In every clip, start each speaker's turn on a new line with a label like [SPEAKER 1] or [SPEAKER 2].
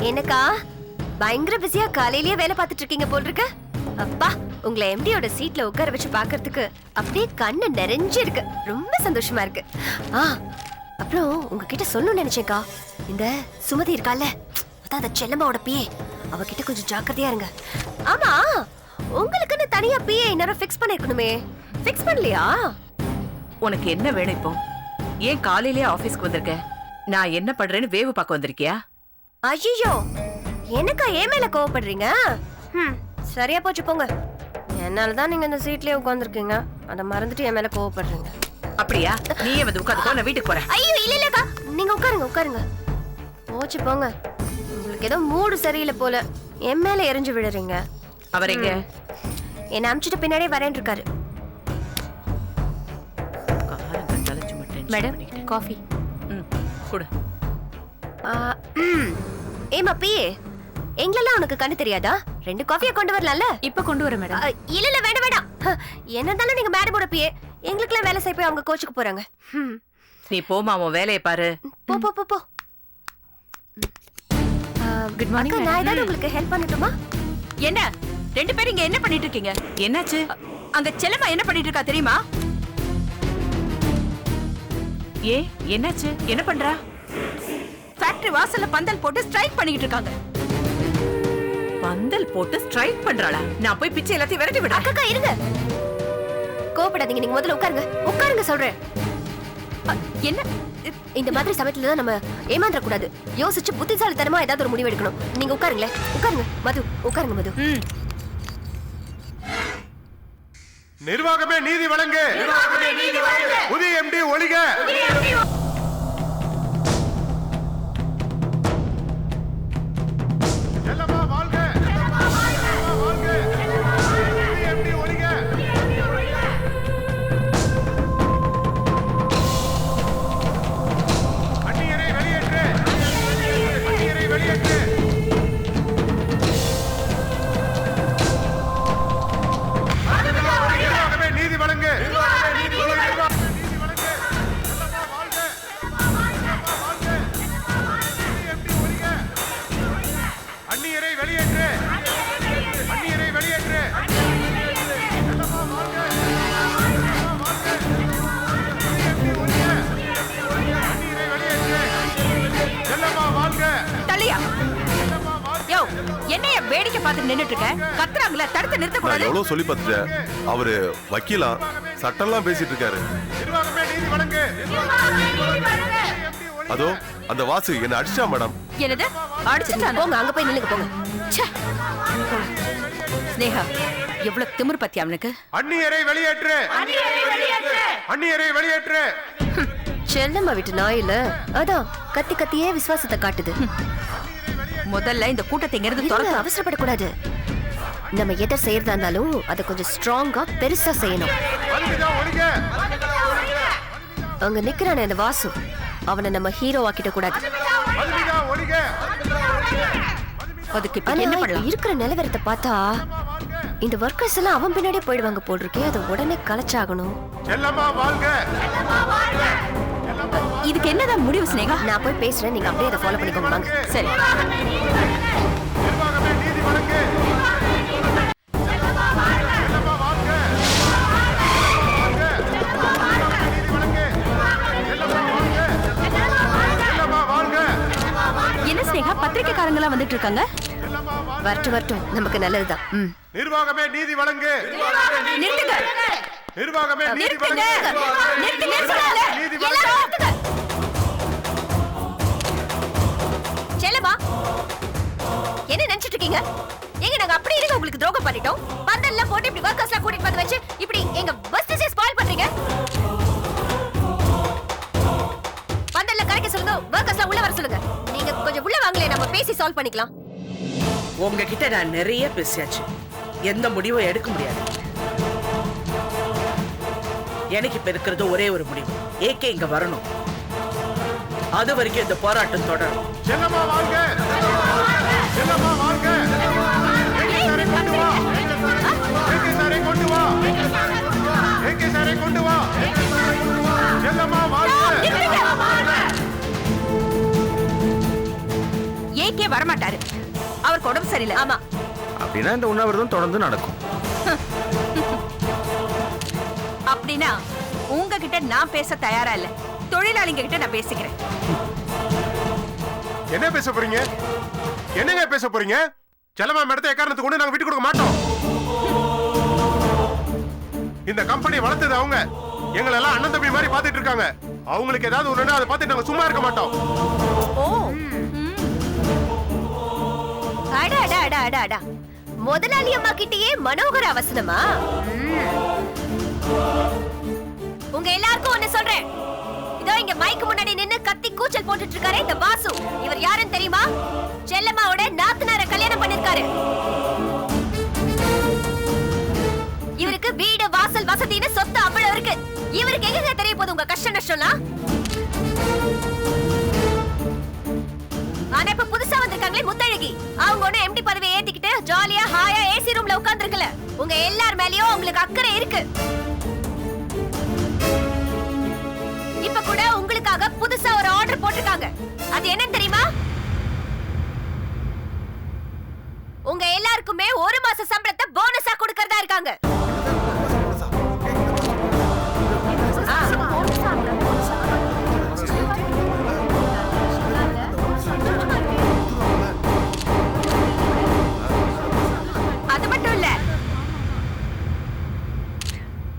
[SPEAKER 1] என்னக்கா பயங்கர பிஸியா காலையிலேயே வேலை பார்த்துட்டு இருக்கீங்க போல் இருக்கு. அப்பா, உங்களை எம்டியோட சீட்ல உட்கார வச்சு பாக்குறதுக்கு அப்படியே கண்ணு நிறைஞ்சு இருக்கு. ரொம்ப சந்தோஷமா இருக்கு. அப்புறம் உங்ககிட்ட சொல்லணும்னு நினைச்சேக்கா, இந்த சுமதி இருக்கால, அதான் அந்த செல்லம்மாவோட பிஏ, அவகிட்ட கொஞ்சம் ஜாக்கிரதையா இருங்க. ஆமா, உங்களுக்குன்னு தனியா பிஏ இன்னும் ஃபிக்ஸ் பண்ணிருக்கணுமே, ஃபிக்ஸ் பண்ணலையா?
[SPEAKER 2] உனக்கு என்ன வேணும் இப்போ? ஏன் காலையிலேயே ஆபீஸ்க்கு வந்திருக்க? நான் என்ன பண்றேன்னு வேவு பார்க்க வந்திருக்கியா?
[SPEAKER 1] ஐயோ, எனக்கா ஏன் மேல கோவப்படுறீங்க? சரியா போச்சு போங்க. என்னாலதான் நீங்க இந்த சீட்லயே உட்கார்ந்துருக்கீங்க, அத மறந்துட்டு என் மேல கோவப்படுறீங்க.
[SPEAKER 2] அப்படியா? நீயே வந்து உட்கார்ந்துக்கோ, நான் வீட்டுக்கு போறேன்.
[SPEAKER 1] ஐயோ இல்ல இல்லக்கா, நீங்க உட்காருங்க. போச்சு போங்க. உங்களுக்கு ஏதோ மூடு சரியில்லை போல, என் மேல எரிஞ்சு விடுறீங்க.
[SPEAKER 2] அவர் எங்க?
[SPEAKER 1] என்ன அமிச்சிட்டு பின்னாடியே வரேன் இருக்காரு.
[SPEAKER 3] Madam, coffee.
[SPEAKER 2] குடு.
[SPEAKER 1] ஏமா பிஏ, எங்களெல்லாம் உனக்கு கண்ணு தெரியாதா? 2 காஃபியை கொண்டு வரலாம்ல?
[SPEAKER 3] இப்ப கொண்டு வரேன் மேடம்.
[SPEAKER 1] இல்ல வேண்டாம். என்னதாலும் நீங்க மேடமோட பிஏ, எங்களுக்குலாம் வேலை செய்ய போய் அவங்க கோச்சுக்கு போறாங்க.
[SPEAKER 2] நீ போமா, உன் வேலையை பாரு.
[SPEAKER 1] போ.
[SPEAKER 3] Good morning.
[SPEAKER 1] நான் ஏதாவது உங்களுக்கு ஹெல்ப் பண்ணட்டுமா?
[SPEAKER 2] என்ன 2 பேரும் இங்க என்ன பண்ணிட்டு இருக்கீங்க? என்னாச்சு? அங்க செல்லம்மா என்ன பண்ணிட்டு இருக்கா தெரியுமா? ஏ என்னாச்சு? என்ன பண்றா? ஃபேக்டரி வாசல்ல பந்தல் போட்டு ஸ்ட்ரைக் பண்ணிட்டு இருக்காங்க. பந்தல் போட்டு ஸ்ட்ரைக் பண்றாளா? நான் போய் பிச்சை எல்லாத்தையும் விரட்டி விடுறேன்.
[SPEAKER 1] அக்கா இருங்க, கோபப்படாதீங்க. நீங்க முதல்ல உட்காருங்க சொல்றேன். என்ன இந்த மாதிரி சமயத்துல தான் நம்ம ஏமாந்துட கூடாது. யோசிச்சு புத்திசாலித்தனமா ஏதாவது ஒரு முடிவு எடுக்கணும். நீங்க உட்காருங்க மது.
[SPEAKER 4] நிர்வாகமே நீதி வழங்கு. புதிய எம்டி ஒழிக. செல்லம்மா வாழ்க. புதிய எம்டி ஒழிக. அந்நியரை வெளியேற்று. நீதி வழங்கு. அந்நியரை வெளியேற்று.
[SPEAKER 2] என்னைய வேடிக்கை பார்த்து நின்னுட்டு இருக்க? கத்துறாங்களே, தடுத்து நிறுத்த கூடாது.
[SPEAKER 4] நான் எவ்வளவு சொல்லி பார்த்துட்டேன். அவரு வக்கீலா, சட்டம்லாம் பேசிட்டு இருக்காரு. அதோ அந்த வாசு என்ன அடிச்சா மேடம்.
[SPEAKER 2] என்னது அடிச்சிட்டானா?
[SPEAKER 1] போங்க, அங்க போய் நில்லுங்க போங்க.
[SPEAKER 2] ஸ்னேகா, எவ்வளவு திமிரு பத்தி அவனுக்கு.
[SPEAKER 4] அந்நியரை வெளியேற்று.
[SPEAKER 1] செல்லம்மா விட்டு நாயில அதான் கத்தியே விசுவாசத்தை காட்டுது.
[SPEAKER 2] முதல்ல இந்த கூட்டத்தை இங்கிருந்து
[SPEAKER 1] துரத்து. அவசரப்படக்கூடாது. நம்ம எதை செய்யறதா இருந்தாலும் அதை கொஞ்சம் ஸ்ட்ராங்கா பெருசா செய்யணும். அங்க நிக்கிறானே அந்த வாசு, அவனை நம்ம ஹீரோ ஆக்கிட்ட கூடாது.
[SPEAKER 2] அதுக்கு என்ன பண்ணலாம்?
[SPEAKER 1] இருக்கிற நிலவரத்தை பார்த்தா இந்த ஒர்க்கர்ஸ் எல்லாம் அவன் பின்னாடியே போயிடுவாங்க போல் இருக்கே. அதை உடனே கலைச்சாகணும்.
[SPEAKER 2] இதுக்கு என்னதான் முடிவு ஸ்னேகா?
[SPEAKER 1] நான் போய் பேசுறேன், நீங்க அப்படியே அதை ஃபாலோ பண்ணிக்கோங்க. வாங்க.
[SPEAKER 2] சரி. என்ன ஸ்னேகா, பத்திரிக்கைக்காரங்க வந்துட்டு இருக்காங்க.
[SPEAKER 1] வரட்டும், நமக்கு நல்லதுதான்.
[SPEAKER 4] நிர்வாகமே நீதி வழங்கு.
[SPEAKER 2] நிறுத்துங்க.
[SPEAKER 4] நிர்வாகமே நீதி
[SPEAKER 2] நிறுத்துங்க.
[SPEAKER 1] செல்லம்மா, என்ன நினைச்சிட்டு இருக்கீங்க? எங்க நாங்க அப்படி இருக்க உங்களுக்கு துரோகம் பண்ணிட்டோம்? பந்தல்ல போட்டு இப்படி வர்க்கர்ஸ்லாம் கூட்டிட்டு வந்து வச்சு இப்படி எங்க பஸ்ஸே ஸ்பாயில் பண்றீங்க. பந்தல்ல கரெக்ட் சொல்லுங்க, வர்க்கர்ஸ்லாம் உள்ள வர சொல்லுங்க. நீங்க கொஞ்சம் உள்ள வாங்களே, நம்ம பேசி சால்வ் பண்ணிக்கலாம்.
[SPEAKER 5] உங்ககிட்ட நான் நிறைய பேசியாச்சு, எந்த முடிவும் எடுக்க முடியாது. எனக்கு இப்ப இருக்கிறது ஒரே ஒரு முடிவு, ஏகே இங்க வரணும். அது வரைக்கும் இந்த போராட்டம் தொடரும்.
[SPEAKER 4] செல்லம்மா வாழ்க. கொண்டு வா. செல்லம்மா வாழ்க.
[SPEAKER 2] வேலைக்கே வரமாட்டாரு. அவருக்கு உடம்பு சரியில்லை.
[SPEAKER 1] ஆமா.
[SPEAKER 6] அப்படின்னா இந்த உண்ணாவிரதம் தொடர்ந்து நடக்கும்.
[SPEAKER 2] அப்படின்னா உங்ககிட்ட நான் பேச தயாரா இல்ல. தொழிலாளிங்க கிட்ட நான் பேசிக்கிறேன்.
[SPEAKER 4] என்ன பேச போறீங்க? என்னங்க பேச போறீங்க? செல்லமா மேடத்தை எக்காரணத்துக்கு கொண்டு நாங்க விட்டு கொடுக்க மாட்டோம். இந்த கம்பெனி வளர்த்தது அவங்க. எங்களை எல்லாம் அண்ணன் தம்பி மாதிரி பாத்துட்டு இருக்காங்க. அவங்களுக்கு ஏதாவது ஒண்ணுன்னா அதை பார்த்துட்டு நாங்க சும்மா இருக்க மாட்டோம்.
[SPEAKER 2] ஓ,
[SPEAKER 1] அட அட அட அட அட. முதலாளி அம்மா கிட்டயே மனோகர அவசனமா? உங்க எல்லாருக்கும் ஒண்ணு சொல்றேன். இதோ இங்க மைக்கு முன்னாடி நின்னு கத்தி கூச்சல் போட்டுட்டு இருக்காரே இந்த வாசு. இவர் யாருன்னு தெரியுமா? செல்லம்மாவோட நாத்தனார கல்யாணம் பண்ணிருக்காரு. இவருக்கு வீடு வாசல் வசதின்னு சொத்து அவ்வளவு இருக்கு. இவருக்கு எங்க தெரிய போகுது உங்க கஷ்ட நஷ்டம்லாம்? ஆனா இப்ப புதுசா வந்திருக்காங்களே முத்தழகி, அவங்க ஒண்ணு எம்டி பதவியை ஏத்திக்கிட்டு ஜாலியா ஹாயா ஏசி ரூம்ல உட்கார்ந்து இருக்கல. உங்க எல்லார் மேலயும் உங்களுக்கு அக்கறை இருக்கு. இப்ப கூட உங்களுக்காக புதுசா ஒரு ஆர்டர் போட்டிருக்காங்க. அது என்னன்னு தெரியுமா? உங்க எல்லாருக்குமே ஒரு மாச சம்பளத்தை போனஸா கொடுக்கறதா இருக்காங்க. அது மட்டும் இல்ல,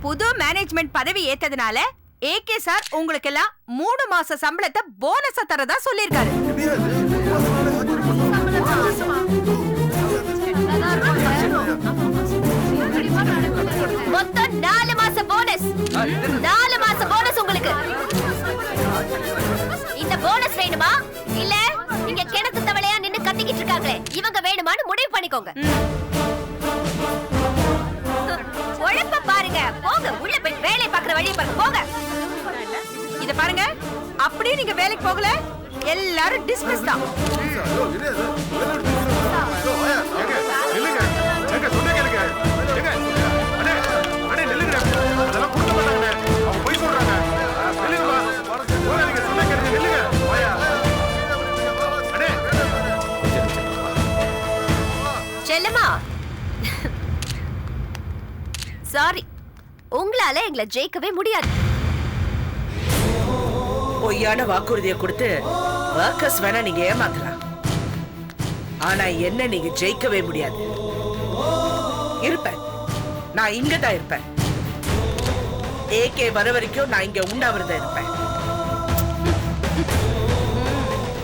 [SPEAKER 2] புது மேனேஜ்மெண்ட் பதவி ஏத்ததுனால ஏகே சார் உங்களுக்கு எல்லாம் 3 மாச சம்பளத்தை போனஸா தரதா சொல்லிருக்காரு.
[SPEAKER 1] மொத்தம் 4 மாச போனஸ். 4 மாச போனஸ் உங்களுக்கு. இந்த போனஸ் வேணுமா இல்ல நீங்க கிணத்து தவளையா நின்னு கத்திக்கிட்டு இருக்காங்களே இவங்க வேணுமான்னு முடிவு பண்ணிக்கோங்க. உழைப்ப பாருங்க. போங்க உள்ள போய் வேலை பார்க்குற வழியை பாருங்க. போங்க.
[SPEAKER 2] இத பாருங்க, அப்படியே நீங்க வேலைக்கு போகல எல்லாரும் டிஸ்மிஸ் தான்.
[SPEAKER 1] செல்லம்மா, சாரி, உங்களால எங்களை ஜெயிக்கவே முடியாது.
[SPEAKER 5] பொய்யான வாக்குறுதியை கொடுத்து வர்க்கர்ஸ் வேணா நீங்க ஏமாத்தலாம். ஆனா என்ன நீங்க ஜெயிக்கவே முடியாது. இருப்பேன், நான் இங்க தான் இருப்பேன். ஏகே வர வரைக்கும் நான் இங்க உண்ணாவிரதம் இருப்பேன்.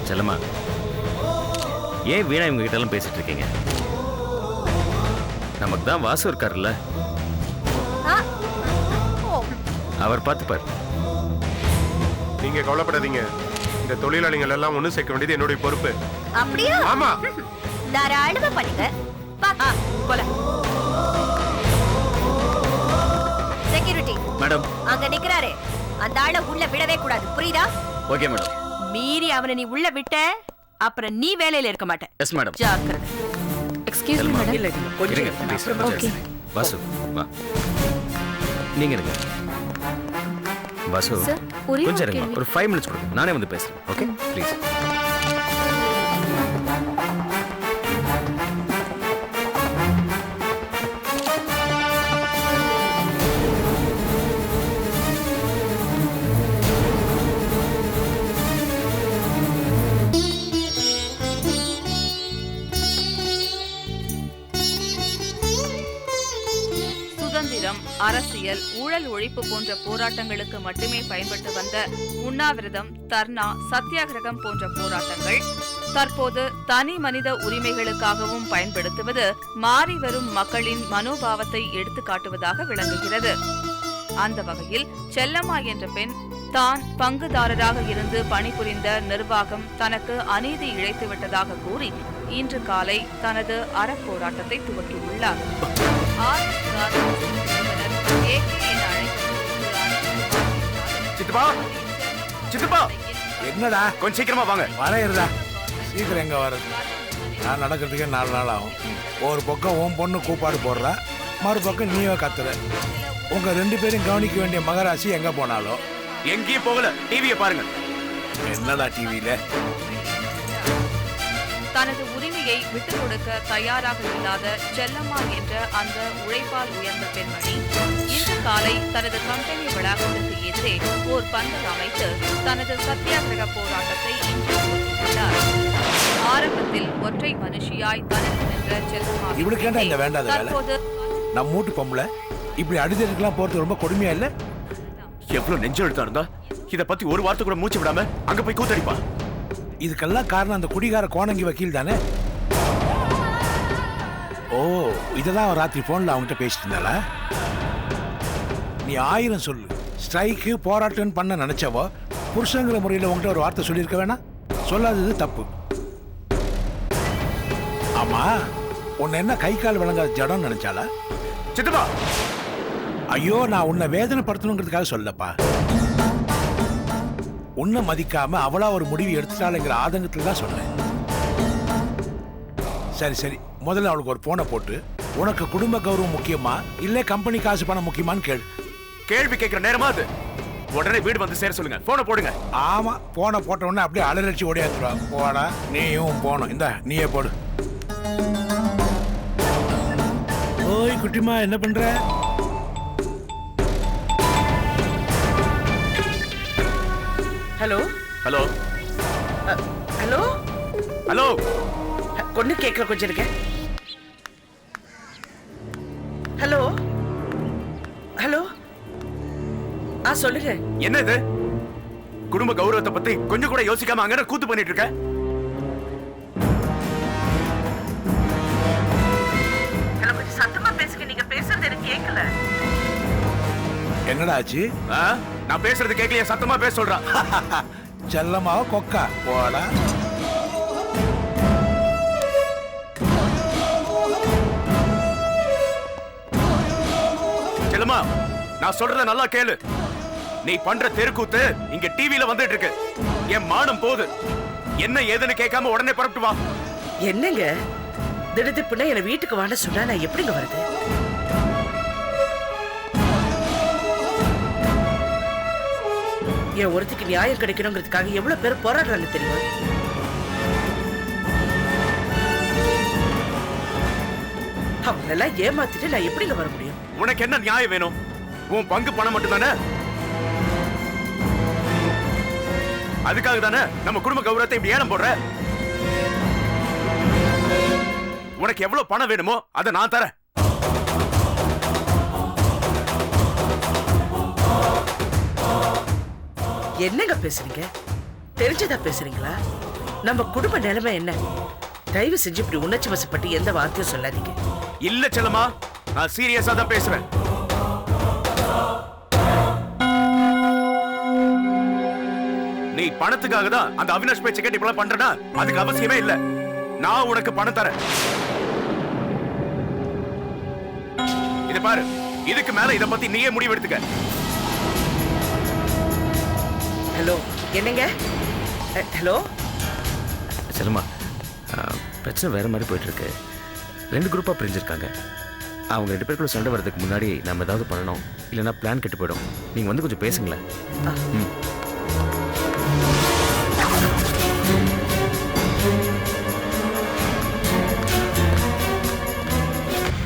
[SPEAKER 6] செல்லம்மா, ஏன் வீணா இவங்க கிட்ட எல்லாம் பேசிட்டு இருக்கீங்க? நமக்கு தான் வாசு இருக்காருல்ல, அவர் பார்த்துப்பார்.
[SPEAKER 4] நீங்க கவலைப்படாதீங்க. இந்த தொழிலாளிகள் எல்லாம் ஒண்ணு சேர்க்க வேண்டியது என்னுடைய பொறுப்பு.
[SPEAKER 1] அப்படியா?
[SPEAKER 4] ஆமா.
[SPEAKER 1] தாராளமா பண்ணுங்க.
[SPEAKER 2] போல
[SPEAKER 1] செக்யூரிட்டி
[SPEAKER 6] மேடம்,
[SPEAKER 1] அங்க நிக்கிறாரே அந்த ஆளை உள்ள விடவே கூடாது. புரியுதா?
[SPEAKER 6] Okay madam.
[SPEAKER 2] மீறி அவனை நீ உள்ள விட்ட அப்புறம் நீ வேலையில இருக்க மாட்ட.
[SPEAKER 6] Yes madam.
[SPEAKER 2] ஜாக்கிரதை.
[SPEAKER 3] Excuse me madam.
[SPEAKER 5] இல்ல நீங்க கொஞ்சம் இருங்க, நான் அப்புறமா
[SPEAKER 3] ஓகே.
[SPEAKER 5] பேசுறேன்.
[SPEAKER 6] வாசு வா. நீங்க இருங்க. வாசு
[SPEAKER 3] சார், ஒரே ஒரு
[SPEAKER 6] கொஞ்சம் இருங்க.
[SPEAKER 3] கேள்வி.
[SPEAKER 6] ஒரு 5 மினிட்ஸ் கொடுங்க, நானே வந்து பேசுறேன். Okay please.
[SPEAKER 7] சுதந்திரம், அரசியல், ஊழல் ஒழிப்பு போன்ற போராட்டங்களுக்கு மட்டுமே பயன்பட்டு வந்த உண்ணாவிரதம், தர்ணா, சத்தியாகிரகம் போன்ற போராட்டங்கள் தற்போது தனி மனித உரிமைகளுக்காகவும் பயன்படுத்துவது மாறி வரும் மக்களின் மனோபாவத்தை எடுத்து காட்டுவதாக விளங்குகிறது. அந்த வகையில் செல்லம்மா என்ற பெண் தான் பங்குதாரராக இருந்து பணிபுரிந்த நிர்வாகம் தனக்கு அநீதி இழைத்துவிட்டதாக கூறி இன்று காலை தனது அறப்போராட்டத்தை துவக்கியுள்ளார்.
[SPEAKER 6] சித்தப்பா, சித்தப்பா,
[SPEAKER 8] என்னடா
[SPEAKER 6] கொஞ்சம் சீக்கிரமா வாங்க.
[SPEAKER 8] வரையறதா? சீக்கிரம் எங்க வர்றது? நான் நடக்கிறதுக்கே 4 நாள் ஆகும். ஒரு பக்கம் உன் பொண்ணு கூப்பாடு போடுறா, மறுபக்கம் நீயே கத்துற. உங்க 2 பேரும் கவனிக்க வேண்டிய மகராசி எங்க போனாலும்
[SPEAKER 6] எங்கேயும் போகல, டிவியை பாருங்க.
[SPEAKER 8] என்னடா டிவியில
[SPEAKER 7] தனது உரிமையை விட்டுக் கொடுக்க தயாராக இல்லாத செல்லம்மா என்ற அந்த உழைப்பால் உயர்ந்த பெண்மணி இன்று காலை தனது கம்பெனி வளாகத்திற்கு எதிரே ஓர் பந்தல் அமைத்து தனது சத்தியாகிரக போராட்டத்தை இன்று துவக்கியுள்ளார். ஆரம்பத்தில் ஒற்றை மனுஷியாய் தனித்து நின்ற செல்லம்மா
[SPEAKER 8] இவளுக்கு ஏன்டா இந்த வேண்டாத வேலை?
[SPEAKER 7] தற்போது
[SPEAKER 8] நம்ம வீட்டு பொம்பளை இப்படி அடிதலுக்கெல்லாம் போறது ரொம்ப கொடுமையா இல்ல?
[SPEAKER 9] எவ்வளவு நெஞ்செழுத்தா இருந்தா இத பத்தி ஒரு வார்த்தை கூட மூச்சு விடாம அங்க போய் கூத்தடிப்பா.
[SPEAKER 8] இதுக்கெல்லாம் காரணம் அந்த குடிகார கோணங்கி வக்கீல் தானே? ஓ, இதெல்லாம் அவன் ராத்திரி போன்ல அவன்கிட்ட பேசிட்டு இருந்தாளா? நீ 1000 சொல்லு, ஸ்ட்ரைக்கு போராட்டம் பண்ண நினைச்சவோ புருஷங்கிற முறையில் உங்ககிட்ட ஒரு வார்த்தை சொல்லியிருக்க வேணா? சொல்லாதது தப்பு. ஆமா, உன்னை என்ன கை கால் விளங்காத ஜடம் நினைச்சாளா?
[SPEAKER 9] சித்தப்பா,
[SPEAKER 8] ஐயோ, நான் உன்னை வேதனைப்படுத்தணுங்கிறதுக்காக சொல்லப்பா. உன்னை மதிக்காம அவளா ஒரு முடிவு எடுத்துட்டாளுங்கிற ஆதங்கத்துல தான் சொன்னேன். சரி சரி, முதல்ல அவளுக்கு ஒரு போனை போட்டு உனக்கு குடும்ப கௌரவம் முக்கியமா இல்ல கம்பெனி காசு பணம் முக்கியமான்னு கேளு.
[SPEAKER 9] கேள்வி கேட்கிற நேரமா அது? உடனே வீடு வந்து சேர சொல்லுங்க. போனை போடுங்க.
[SPEAKER 8] ஆமா, போனை போட்ட உடனே அப்படியே அலறடிச்சு ஓடியாந்துருவா. போடா, நீயும் போனோம். இந்த நீயே போடு. ஓய் குட்டிமா, என்ன பண்ற?
[SPEAKER 5] ஹலோ
[SPEAKER 9] ஹலோ
[SPEAKER 5] ஹலோ
[SPEAKER 9] ஹலோ,
[SPEAKER 5] கொண்டு கேட்கல கொஞ்சம் இருக்க. ஹலோ ஹலோ, சொல்லுங்க.
[SPEAKER 9] என்ன இது? குடும்ப கௌரவத்தை பத்தி கொஞ்சம் கூட யோசிக்காம அங்க கூத்து பண்ணிட்டு இருக்க?
[SPEAKER 5] கொஞ்சம் சத்தமா பேசுங்க, நீங்க பேசுறது எனக்கு கேட்கல.
[SPEAKER 8] என்னடா ஆச்சு?
[SPEAKER 9] நான் பேசுறது கேட்கலையா? சத்தமா பேச சொல்றா.
[SPEAKER 8] செல்லமாவ கொக்கா? போடா.
[SPEAKER 9] செல்லம்மா, நான் சொல்றத நல்லா கேளு. நீ பண்ற தெருக்கூத்து இங்க டிவில வந்துட்டு இருக்கு. என் மானம் போகுது. என்ன ஏதுன்னு கேட்காம உடனே புறப்பட்டு வா.
[SPEAKER 5] என்னங்க திடுதிப்புனா என்ன வீட்டுக்கு வான்னு சொன்னா நான் எப்படிங்க வருது? என் ஒருத்திக்கு நியாயம் கிடைக்கணுங்கிறதுக்காக எவ்வளவு பேர் போராடுறாங்க தெரியுமா? அவங்களெல்லாம் ஏமாத்திட்டு நான் எப்படிங்க வர முடியும்?
[SPEAKER 9] உனக்கு என்ன நியாயம் வேணும்? உன் பங்கு பணம் மட்டும் தானே? அதுக்காக தானே நம்ம குடும்ப கௌரவத்தை இப்படி ஏலம் போடுற? உனக்கு எவ்வளவு பணம் வேணுமோ அதை நான் தரேன்.
[SPEAKER 5] என்னங்க பேசுறீங்க? தெரிஞ்சதா பேசுறீங்களா? நம்ம குடும்ப நிலைமை என்ன? தயவு செஞ்சு இப்படி உணர்ச்சி வசப்பட்டு எந்த வார்த்தையும் சொல்லாதீங்க.
[SPEAKER 9] இல்ல செல்லம்மா, நான் சீரியஸா தான் பேசுறேன். நீ பணத்துக்காக தான் அந்த அவினாஷ் பேச்சை கேட்டு இப்பெல்லாம் பண்றனா? அதுக்கு அவசியமே இல்ல. நான் உனக்கு பணம் தரேன். இத பாரு, இதுக்கு மேல இத பத்தி நீயே முடிவு எடுத்துக்க.
[SPEAKER 5] ஹலோ, என்னங்க? ஹலோ
[SPEAKER 6] செல்லம்மா, பிரச்சனை வேற மாதிரி போயிட்டு இருக்கு. 2 குரூப்பா பிரிஞ்சிருக்காங்க. அவங்க 2 பேருக்குள்ள சண்டை வர்றதுக்கு முன்னாடி நம்ம ஏதாவது பண்ணணும், இல்லைன்னா பிளான் கெட்டு போயிடும். நீங்க வந்து கொஞ்சம் பேசுங்களேன்.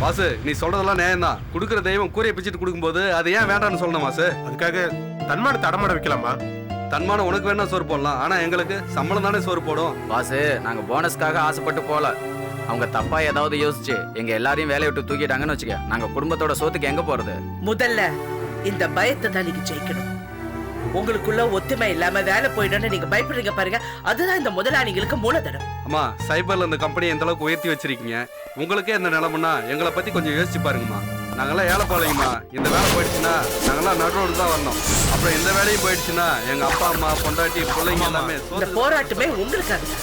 [SPEAKER 10] வாசு, நீ சொல்றதெல்லாம் நியாயம் தான். குடுக்கிற தெய்வம் கூரையை பிச்சுட்டு கொடுக்கும்போது அது ஏன் வேண்டாம்னு சொல்லணும் வாசு?
[SPEAKER 4] அதுக்காக தன்மானத்தை அடமாட வைக்கலாமா?
[SPEAKER 10] தன்மானம் உனக்கு வேணா சோறு போடலாம், ஆனா எங்களுக்கு சம்பளம் தானே சோறு போடும்.
[SPEAKER 11] பாசு, நாங்க போனஸ்க்காக ஆசைப்பட்டு போல. அவங்க தப்பா ஏதாவது யோசிச்சு எங்க எல்லாரையும் வேலையை விட்டு தூக்கிட்டாங்கன்னு வச்சுக்க, நாங்க குடும்பத்தோட சோத்துக்கு எங்க போறது?
[SPEAKER 5] முதல்ல இந்த பயத்தை தான் நீங்க ஜெயிக்கணும். உங்களுக்குள்ள ஒத்துமை இல்லாம வேலை போயிடும்னு நீங்க பயப்படுறீங்க பாருங்க, அதுதான் இந்த முதலாளிகளுக்கு மூலதனம்.
[SPEAKER 10] அம்மா, சைபர்ல இந்த கம்பெனி எந்த அளவுக்கு உயர்த்தி வச்சிருக்கீங்க. உங்களுக்கே இந்த நிலைமைன்னா எங்களை பத்தி கொஞ்சம் யோசிச்சு பாருங்கம்மா. நாங்கெல்லாம் ஏழை பாளையம்மா. இந்த வேலை போயிடுச்சுன்னா நாங்கெல்லாம் நடுரோடு தான் வரணும். அப்புறம் இந்த வேலையும் போயிடுச்சுன்னா எங்க அப்பா அம்மா பொண்டாட்டி பிள்ளைங்க எல்லாமே.
[SPEAKER 5] இந்த போராட்டமே உங்களுக்காக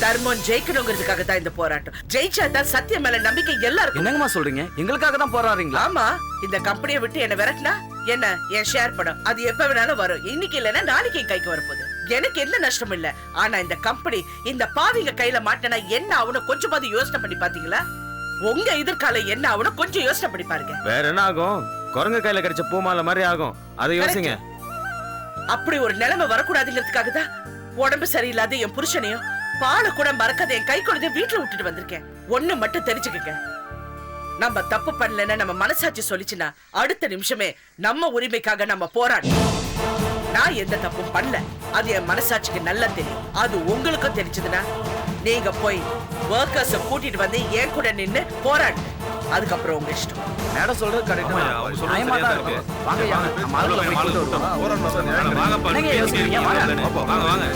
[SPEAKER 5] தர்மம் ஜெயிக்கணுங்கிறதுக்காக தான் இந்த போராட்டம். ஜெயிச்சா தான் சத்தியம் மேல நம்பிக்கை எல்லாருக்கும்.
[SPEAKER 11] என்னங்கம்மா சொல்றீங்க? எங்களுக்காக தான் போராடுறீங்களா?
[SPEAKER 5] ஆமா, இந்த கம்பெனியை விட்டு என்ன விரட்டினா என்ன, என் ஷேர் படம் அது எப்ப வேணாலும் வரும். இன்னைக்கு இல்லைன்னா நாளைக்கு என் கைக்கு வரப்போகுது. எனக்கு எந்த நஷ்டமும் இல்ல. ஆனா இந்த கம்பெனி இந்த பாவிங்க கையில மாட்டினா என்ன ஆகணும் கொஞ்சமாவது யோசனை பண்ணி பாத்தீங்களா? உங்க எதிர்காலம் என்ன ஆகணும் கொஞ்சம் யோசனை பண்ணி பாருங்க.
[SPEAKER 6] வேற என்ன ஆகும்? குரங்கு கையில கிடைச்ச பூமாலை மாதிரி ஆகும். அதை யோசிங்க.
[SPEAKER 5] அப்படி ஒரு நிலைமை வரக்கூடாதுங்கிறதுக்காக தான் உடம்பு சரியில்லாத என் புருஷனையும் பாலை கூட மறக்காத என் கை குழந்தை வீட்டுல விட்டுட்டு வந்திருக்கேன். ஒண்ணு மட்டும் தெரிஞ்சுக்கங்க, நம்ம தப்பு பண்ணலன்னு நம்ம மனசாட்சி சொல்லிச்சுன்னா அடுத்த நிமிஷமே நம்ம உரிமைக்காக நம்ம போராடணும். நான் எந்த தப்பும் பண்ணல, அது என் மனசாட்சிக்கு நல்லா தெரியும். அது உங்களுக்கும் தெரிஞ்சதுன்னா நீங்க போய் ஒர்க்கர்ஸ கூட்டிட்டு வந்து என் கூட நின்னு போராடுங்க. அதுக்கப்புறம் உங்க இஷ்டம்.
[SPEAKER 11] மேடம் சொல்றது கரெக்ட் தான்.
[SPEAKER 9] அவங்க சொல்றது சரியா தான் இருக்கு.
[SPEAKER 11] வாங்க, நம்ம ஆளுங்களை போய் கூட்டு வருவோம்.
[SPEAKER 9] வாங்க வாங்க.